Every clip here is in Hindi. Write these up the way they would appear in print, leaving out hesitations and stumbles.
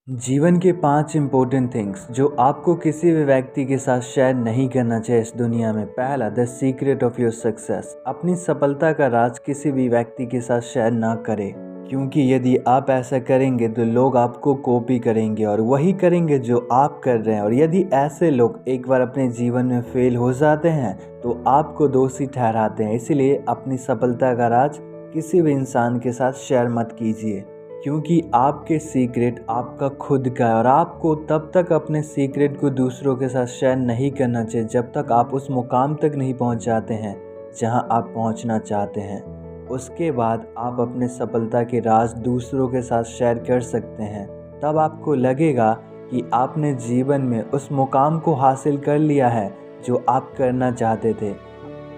जीवन के 5 इम्पोर्टेंट थिंग्स जो आपको किसी भी व्यक्ति के साथ शेयर नहीं करना चाहिए इस दुनिया में। पहला, the secret of your success. अपनी सफलता का राज किसी भी व्यक्ति के साथ शेयर ना करें, क्योंकि यदि आप ऐसा करेंगे तो लोग आपको कॉपी करेंगे और वही करेंगे जो आप कर रहे हैं। और यदि ऐसे लोग एक बार अपने जीवन में फेल हो जाते हैं तो आपको दोषी ठहराते हैं। इसीलिए अपनी सफलता का राज किसी भी इंसान के साथ शेयर मत कीजिए, क्योंकि आपके सीक्रेट आपका खुद का है और आपको तब तक अपने सीक्रेट को दूसरों के साथ शेयर नहीं करना चाहिए जब तक आप उस मुकाम तक नहीं पहुंच जाते हैं जहां आप पहुंचना चाहते हैं। उसके बाद आप अपने सफलता के राज दूसरों के साथ शेयर कर सकते हैं। तब आपको लगेगा कि आपने जीवन में उस मुकाम को हासिल कर लिया है जो आप करना चाहते थे।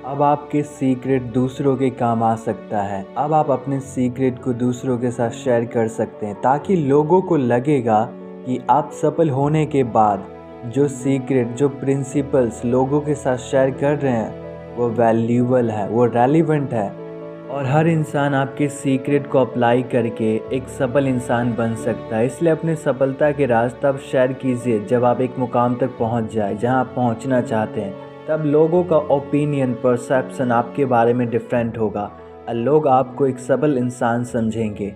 अब आपके सीक्रेट दूसरों के काम आ सकता है। अब आप अपने सीक्रेट को दूसरों के साथ शेयर कर सकते हैं, ताकि लोगों को लगेगा कि आप सफल होने के बाद जो सीक्रेट, जो प्रिंसिपल्स लोगों के साथ शेयर कर रहे हैं वो वैल्यूएबल है, वो रेलिवेंट है। और हर इंसान आपके सीक्रेट को अप्लाई करके एक सफल इंसान बन सकता है। इसलिए अपने सफलता के राज तब शेयर कीजिए जब आप एक मुकाम तक पहुंच जाए जहां आप पहुंचना चाहते हैं। तब लोगों का ओपिनियन, परसेप्शन आपके बारे में डिफरेंट होगा और लोग आपको एक सफल इंसान समझेंगे।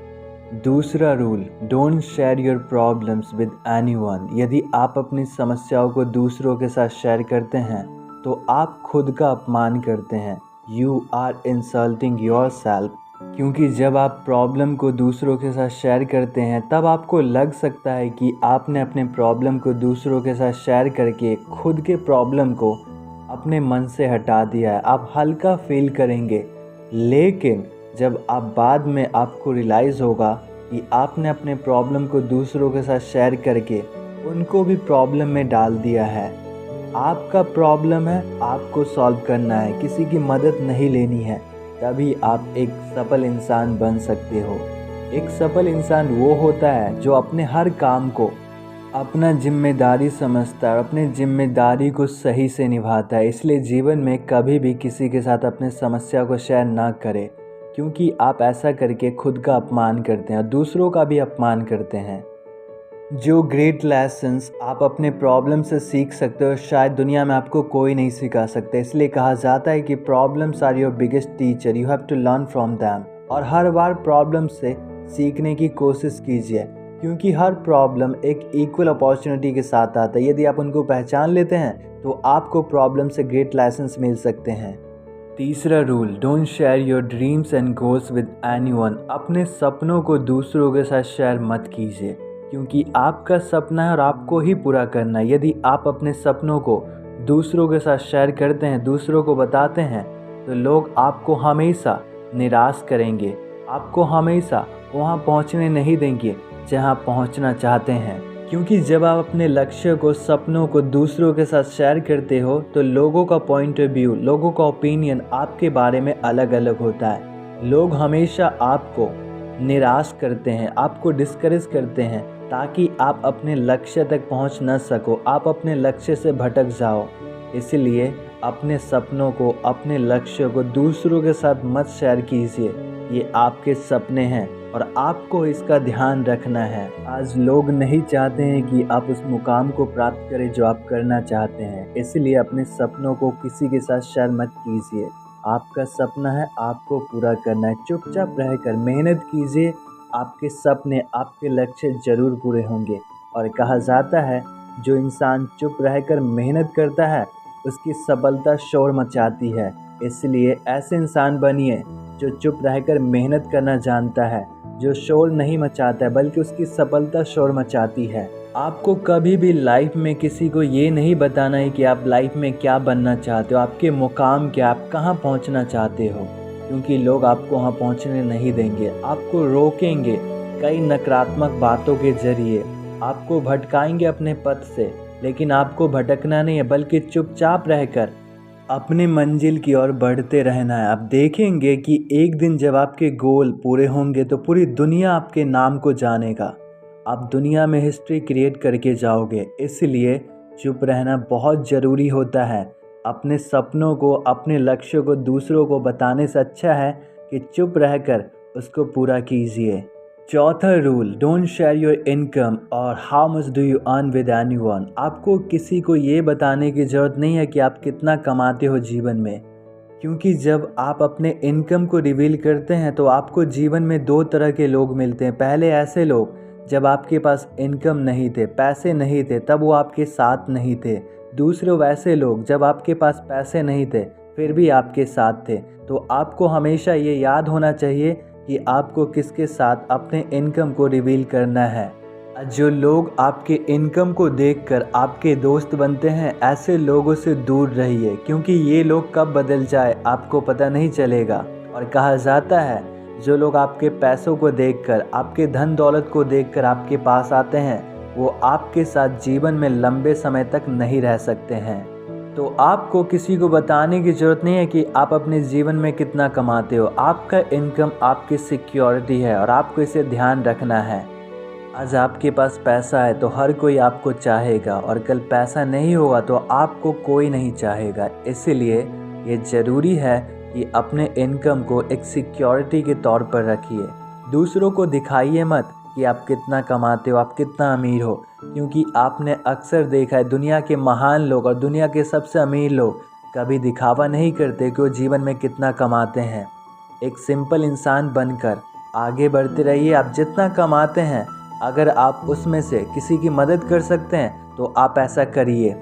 दूसरा rule, don't share your problems with anyone. यदि आप अपनी समस्याओं को दूसरों के साथ शेयर करते हैं तो आप खुद का अपमान करते हैं। You are insulting yourself. क्योंकि जब आप प्रॉब्लम को दूसरों के साथ शेयर करते हैं तब आपको लग सकता है कि आपने अपने प्रॉब्लम को दूसरों के साथ शेयर करके खुद के प्रॉब्लम को अपने मन से हटा दिया है। आप हल्का फील करेंगे, लेकिन जब आप बाद में आपको रियलाइज़ होगा कि आपने अपने प्रॉब्लम को दूसरों के साथ शेयर करके उनको भी प्रॉब्लम में डाल दिया है। आपका प्रॉब्लम है, आपको सॉल्व करना है, किसी की मदद नहीं लेनी है। तभी आप एक सफल इंसान बन सकते हो। एक सफल इंसान वो होता है जो अपने हर काम को अपना जिम्मेदारी समझता है और अपनी जिम्मेदारी को सही से निभाता है। इसलिए जीवन में कभी भी किसी के साथ अपने समस्या को शेयर ना करें, क्योंकि आप ऐसा करके खुद का अपमान करते हैं और दूसरों का भी अपमान करते हैं। जो ग्रेट लेसन्स आप अपने प्रॉब्लम से सीख सकते हो शायद दुनिया में आपको कोई नहीं सिखा सकता। इसलिए कहा जाता है कि problems are your biggest teacher, you have to learn from them. और हर बार प्रॉब्लम से सीखने की कोशिश कीजिए, क्योंकि हर प्रॉब्लम एक इक्वल अपॉर्चुनिटी के साथ आता है। यदि आप उनको पहचान लेते हैं तो आपको प्रॉब्लम से ग्रेट लेसन्स मिल सकते हैं। तीसरा rule, don't share your dreams and goals with anyone. अपने सपनों को दूसरों के साथ शेयर मत कीजिए, क्योंकि आपका सपना है और आपको ही पूरा करना है। यदि आप अपने सपनों को दूसरों के साथ शेयर करते हैं, दूसरों को बताते हैं, तो लोग आपको हमेशा निराश करेंगे, आपको हमेशा वहां पहुंचने नहीं देंगे जहां पहुंचना चाहते हैं। क्योंकि जब आप अपने लक्ष्य को, सपनों को दूसरों के साथ शेयर करते हो तो लोगों का पॉइंट ऑफ व्यू, लोगों का ओपिनियन आपके बारे में अलग अलग होता है। लोग हमेशा आपको निराश करते हैं, आपको डिस्करेज करते हैं, ताकि आप अपने लक्ष्य तक पहुंच न सको, आप अपने लक्ष्य से भटक जाओ। इसलिए अपने सपनों को, अपने लक्ष्य को दूसरों के साथ मत शेयर कीजिए। ये आपके सपने हैं और आपको इसका ध्यान रखना है। आज लोग नहीं चाहते हैं कि आप उस मुकाम को प्राप्त करें जो आप करना चाहते हैं। इसलिए अपने सपनों को किसी के साथ शेयर मत कीजिए। आपका सपना है, आपको पूरा करना है। चुपचाप रहकर मेहनत कीजिए, आपके सपने, आपके लक्ष्य जरूर पूरे होंगे। और कहा जाता है, जो इंसान चुप रहकर मेहनत करता है उसकी सफलता शोर मचाती है। इसलिए ऐसे इंसान बनिए जो चुप रहकर मेहनत करना जानता है, जो शोर नहीं मचाता है बल्कि उसकी सफलता शोर मचाती है। आपको कभी भी लाइफ में किसी को ये नहीं बताना है कि आप लाइफ में क्या बनना चाहते हो, आपके मुकाम क्या, आप कहाँ पहुँचना चाहते हो, क्योंकि लोग आपको वहाँ पहुँचने नहीं देंगे। आपको रोकेंगे कई नकारात्मक बातों के जरिए, आपको भटकाएंगे अपने पथ से। लेकिन आपको भटकना नहीं है, बल्कि चुपचाप रहकर अपने मंजिल की ओर बढ़ते रहना है। आप देखेंगे कि एक दिन जब आपके गोल पूरे होंगे तो पूरी दुनिया आपके नाम को जानेगा। आप दुनिया में हिस्ट्री क्रिएट करके जाओगे। इसलिए चुप रहना बहुत ज़रूरी होता है। अपने सपनों को, अपने लक्ष्य को दूसरों को बताने से अच्छा है कि चुप रहकर उसको पूरा कीजिए। चौथा rule, don't share your income और how much do you earn with anyone. आपको किसी को ये बताने की ज़रूरत नहीं है कि आप कितना कमाते हो जीवन में, क्योंकि जब आप अपने इनकम को रिवील करते हैं तो आपको जीवन में दो तरह के लोग मिलते हैं। पहले ऐसे लोग जब आपके पास इनकम नहीं थे, पैसे नहीं थे, तब वो आपके साथ नहीं थे। दूसरे वैसे लोग जब आपके पास पैसे नहीं थे फिर भी आपके साथ थे। तो आपको हमेशा ये याद होना चाहिए कि आपको किसके साथ अपने इनकम को रिवील करना है। जो लोग आपके इनकम को देखकर आपके दोस्त बनते हैं, ऐसे लोगों से दूर रहिए, क्योंकि ये लोग कब बदल जाए आपको पता नहीं चलेगा। और कहा जाता है जो लोग आपके पैसों को देखकर, आपके धन दौलत को देखकर आपके पास आते हैं, वो आपके साथ जीवन में लंबे समय तक नहीं रह सकते हैं। तो आपको किसी को बताने की ज़रूरत नहीं है कि आप अपने जीवन में कितना कमाते हो। आपका इनकम आपकी सिक्योरिटी है और आपको इसे ध्यान रखना है। आज आपके पास पैसा है तो हर कोई आपको चाहेगा, और कल पैसा नहीं होगा तो आपको कोई नहीं चाहेगा। इसीलिए ये ज़रूरी है कि अपने इनकम को एक सिक्योरिटी के तौर पर रखिए। दूसरों को दिखाइए मत कि आप कितना कमाते हो, आप कितना अमीर हो, क्योंकि आपने अक्सर देखा है दुनिया के महान लोग और दुनिया के सबसे अमीर लोग कभी दिखावा नहीं करते कि वो जीवन में कितना कमाते हैं। एक सिंपल इंसान बनकर आगे बढ़ते रहिए। आप जितना कमाते हैं, अगर आप उसमें से किसी की मदद कर सकते हैं तो आप ऐसा करिए।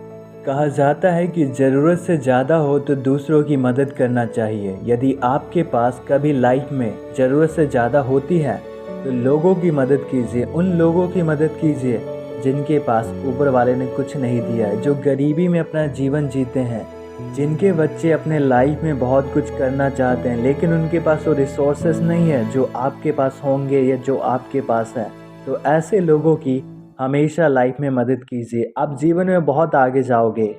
कहा जाता है कि ज़रूरत से ज़्यादा हो तो दूसरों की मदद करना चाहिए। यदि आपके पास कभी लाइफ में ज़रूरत से ज़्यादा होती है तो लोगों की मदद कीजिए, उन लोगों की मदद कीजिए जिनके पास ऊपर वाले ने कुछ नहीं दिया है, जो गरीबी में अपना जीवन जीते हैं, जिनके बच्चे अपने लाइफ में बहुत कुछ करना चाहते हैं लेकिन उनके पास वो रिसोर्सेस नहीं है जो आपके पास होंगे या जो आपके पास है। तो ऐसे लोगों की हमेशा लाइफ में मदद कीजिए, आप जीवन में बहुत आगे जाओगे।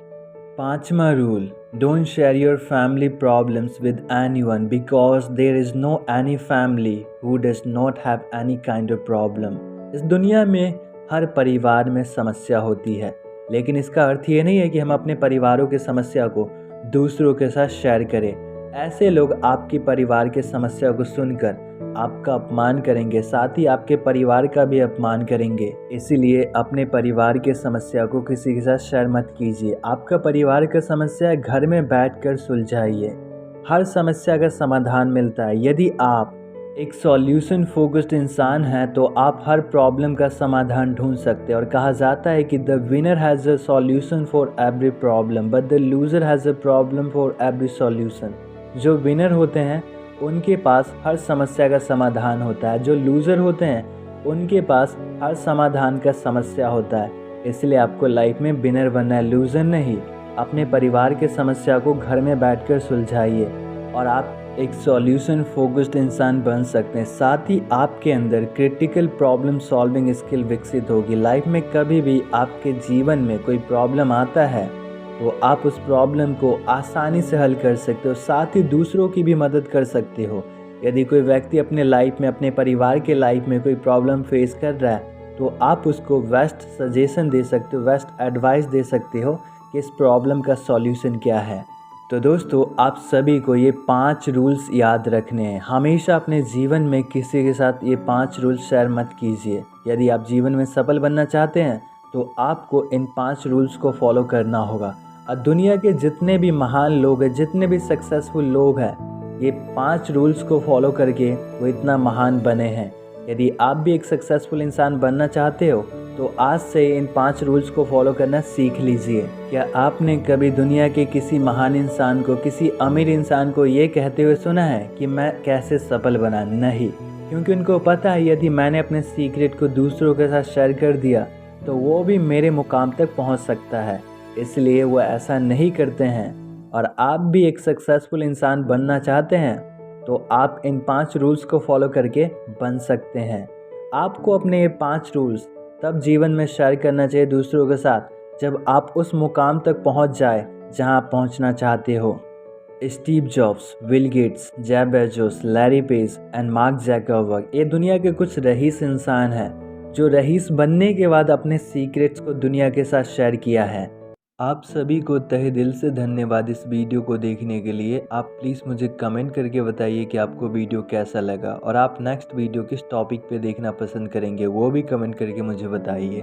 पांचवा rule, don't share your family problems with anyone because there is no any family who does not have any kind of problem. इस दुनिया में हर परिवार में समस्या होती है, लेकिन इसका अर्थ ये नहीं है कि हम अपने परिवारों की समस्या को दूसरों के साथ शेयर करें। ऐसे लोग आपके परिवार की समस्या को सुनकर आपका अपमान करेंगे, साथ ही आपके परिवार का भी अपमान करेंगे। इसीलिए अपने परिवार की समस्या को किसी के साथ शेयर मत कीजिए। आपका परिवार का समस्या घर में बैठकर सुलझाइए। हर समस्या का समाधान मिलता है। यदि आप एक सॉल्यूशन फोकस्ड इंसान हैं तो आप हर प्रॉब्लम का समाधान ढूंढ सकते हैं। और कहा जाता है कि the winner has a solution for every problem but the loser has a problem for every solution. जो विनर होते हैं उनके पास हर समस्या का समाधान होता है, जो लूज़र होते हैं उनके पास हर समाधान का समस्या होता है। इसलिए आपको लाइफ में विनर बनना है, लूज़र नहीं। अपने परिवार के समस्या को घर में बैठकर सुलझाइए और आप एक सॉल्यूशन फोकस्ड इंसान बन सकते हैं। साथ ही आपके अंदर क्रिटिकल प्रॉब्लम सॉल्विंग स्किल विकसित होगी। लाइफ में कभी भी आपके जीवन में कोई प्रॉब्लम आता है तो आप उस प्रॉब्लम को आसानी से हल कर सकते हो, साथ ही दूसरों की भी मदद कर सकते हो। यदि कोई व्यक्ति अपने लाइफ में, अपने परिवार के लाइफ में कोई प्रॉब्लम फेस कर रहा है तो आप उसको बेस्ट सजेशन दे सकते हो, बेस्ट एडवाइस दे सकते हो कि इस प्रॉब्लम का सॉल्यूशन क्या है। तो दोस्तों, आप सभी को ये 5 रूल्स याद रखने हैं। हमेशा अपने जीवन में किसी के साथ ये 5 रूल्स शेयर मत कीजिए। यदि आप जीवन में सफल बनना चाहते हैं तो आपको इन 5 रूल्स को फॉलो करना होगा। और दुनिया के जितने भी महान लोग हैं, जितने भी सक्सेसफुल लोग हैं, ये 5 रूल्स को फॉलो करके वो इतना महान बने हैं। यदि आप भी एक सक्सेसफुल इंसान बनना चाहते हो तो आज से इन 5 रूल्स को फॉलो करना सीख लीजिए। क्या आपने कभी दुनिया के किसी महान इंसान को, किसी अमीर इंसान को ये कहते हुए सुना है कि मैं कैसे सफल बना? नहीं, क्योंकि उनको पता है यदि मैंने अपने सीक्रेट को दूसरों के साथ शेयर कर दिया तो वो भी मेरे मुकाम तक पहुंच सकता है। इसलिए वो ऐसा नहीं करते हैं। और आप भी एक सक्सेसफुल इंसान बनना चाहते हैं तो आप इन 5 रूल्स को फॉलो करके बन सकते हैं। आपको अपने ये 5 रूल्स तब जीवन में शेयर करना चाहिए दूसरों के साथ जब आप उस मुकाम तक पहुंच जाए जहां आप पहुंचना चाहते हो। Steve jobs, Bill Gates, Jeff Bezos, Larry page and mark Zuckerberg, ये दुनिया के कुछ रईस इंसान हैं जो रईस बनने के बाद अपने सीक्रेट्स को दुनिया के साथ शेयर किया है। आप सभी को तहे दिल से धन्यवाद इस वीडियो को देखने के लिए। आप प्लीज़ मुझे कमेंट करके बताइए कि आपको वीडियो कैसा लगा और आप नेक्स्ट वीडियो किस टॉपिक पे देखना पसंद करेंगे, वो भी कमेंट करके मुझे बताइए।